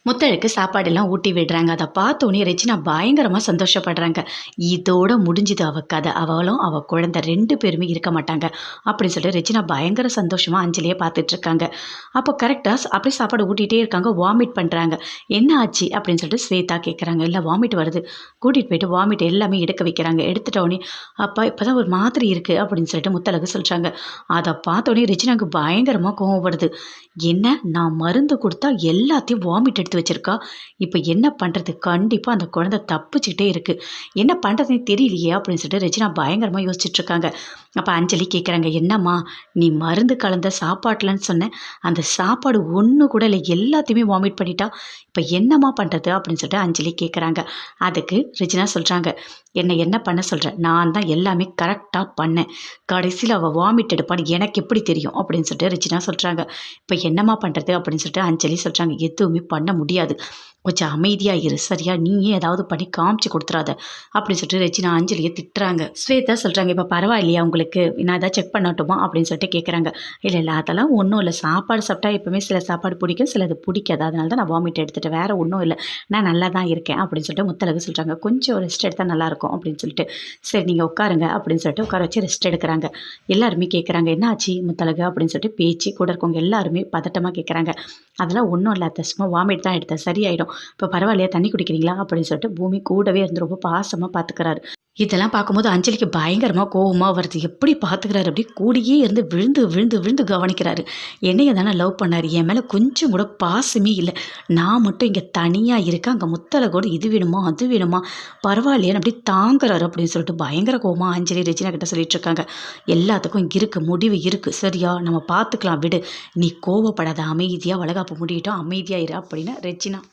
முத்தழகு சாப்பாடெல்லாம் ஊட்டி விடுறாங்க. அத பார்த்தோனே ரெஜினா பயங்கரமா சந்தோஷப்படுறாங்க. இதோட முடிஞ்சுது அவ கதை. அவளும், அவ குழந்தை 2 பேருமே இருக்க மாட்டாங்க. அப்படின்னு சொல்லிட்டு ரெஜினா பயங்கர சந்தோஷமா அஞ்சலிய பார்த்துட்டுருக்காங்க. அப்போ கரெக்ட்டா அப்படியே சாப்பாடு ஊட்டிட்டே இருக்காங்க. வாமிட் பண்றாங்க. "என்ன ஆச்சு?" அப்படின்னு சொல்லிட்டு ஸ்வேதா கேட்குறாங்க. "இல்ல வாமிட் வருது." கூட்டிட்டு போயிட்டு வாமிட் எல்லாமே எடுக்க வைக்கிறாங்க. எடுத்துட்டோனே, "அப்பா இப்பதான் ஒரு மாதிரி இருக்கு." அப்படின்னு சொல்லிட்டு முத்தழகு சொல்றாங்க. அத பார்த்தோனே ரெஜினாக்கு பயங்கரமா கோவம் வருது. "என்ன நான் மருந்து குடுத்தா எல்லாத்தையும் வாமிட் எடுத்து வச்சிருக்கா. இப்ப என்ன பண்றது? கண்டிப்பா அந்த குழந்தை தப்பிச்சுக்கிட்டே இருக்கு. என்ன பண்றதுன்னே தெரியலையே!" அப்படின்னு சொல்லிட்டு ரெஜினா பயங்கரமா யோசிச்சுட்டு இருக்காங்க. அப்ப அஞ்சலி கேட்குறாங்க, "என்னம்மா நீ மருந்து கலந்த சாப்பாட்டுலன்னு சொன்ன. அந்த சாப்பாடு ஒண்ணு கூட இல்ல. எல்லாத்தையுமே வாமிட் பண்ணிட்டா. இப்ப என்னம்மா பண்றது?" அப்படின்னு சொல்லிட்டு அஞ்சலி கேட்குறாங்க. அதுக்கு ரெஜினா சொல்றாங்க, என்ன பண்ண சொல்ற? நான் தான் எல்லாமே கரெக்ட்டா பண்ணேன். கடைசியில அவ வாமிட் எடுப்பான்னு எனக்கு எப்படி தெரியும்?" அப்படின்னு சொல்லிட்டு ரெஜினா சொல்றாங்க. "இப்ப என்னம்மா பண்றது?" அப்படின்னு சொல்லிட்டு அஞ்சலி சொல்றாங்க. "எதுவுமே பண்ண முடியாது. கொஞ்சம் அமைதியா இரு. சரியா? நீயே ஏதாவது பண்ணி காமிச்சு குடுத்துறாத." அப்படின்னு சொல்லிட்டு ரெஜினா அஞ்சலிய திட்டுறாங்க. ஸ்வேதா சொல்றாங்க, "இப்ப பரவாயில்லையா உங்களுக்கு? நான் ஏதாவது செக் பண்ணட்டுமா?" அப்படின்னு சொல்லிட்டு கேட்குறாங்க. "இல்ல அதெல்லாம் ஒண்ணும் இல்ல. சாப்பாடு சாப்பிட்டா எப்பவுமே சில சாப்பாடு பிடிக்கும், சிலது பிடிக்காது. அதனால தான் நான் வாமிட் எடுத்துட்டேன். வேற ஒண்ணும் இல்ல. நான் நல்லா தான் இருக்கேன்." அப்படின்னு சொல்லிட்டு முத்தழகு சொல்றாங்க. "கொஞ்சம் ரெஸ்ட் எடுத்தா நல்லாயிருக்கும்." அப்படின்னு சொல்லிட்டு, "சரி நீங்க உட்காருங்க." அப்படின்னு சொல்லிட்டு உட்கார வச்சு ரெஸ்ட் எடுக்குறாங்க. எல்லாருமே கேட்குறாங்க, "என்ன ஆச்சு முத்தழகு?" அப்படின்னு சொல்லிட்டு பேச்சு கூட இருக்கவங்க எல்லாருமே பதட்டமா கேட்குறாங்க. "அதெல்லாம் ஒண்ணும் இல்ல அத்த. சும்மா வாமிட் தான் எடுத்தேன். சரியாயிடும். இப்போ பரவாயில்லையா? தண்ணி குடிக்கிறீங்களா?" அப்படின்னு சொல்லிட்டு பூமி கூடவே இருந்து ரொம்ப பாசமா பார்த்துக்கிறாரு. இதெல்லாம் பார்க்கும்போது அஞ்சலிக்கு பயங்கரமா கோவமா வருது. எப்படி பார்த்துக்கிறாரு? அப்படியே கூடயே இருந்து விழுந்து விழுந்து விழுந்து கவனிக்கிறாரு. என்னைய தானே லவ் பண்ணாரு. என் மேல கொஞ்சம் கூட பாசமே இல்ல. நான் மட்டும் இங்க தனியா இருக்கேன். அங்க முத்தழகோட இது வேணுமா? அது வேணுமா? பரவாயில்லையான்னு அப்படியே தாங்குறாரு அப்படின்னு சொல்லிட்டு பயங்கர கோவமா அஞ்சலி ரெஜினா கிட்ட சொல்லிட்டு இருக்காங்க. "எல்லாத்துக்கும் இருக்கு. முடிவு இருக்கு. சரியா? நம்ம பார்த்துக்கலாம் விடு. நீ கோவப்படாத. அமைதியா வளகாப்பு முடியட்டும். அமைதியா இரு." அப்படின்னு ரெஜினா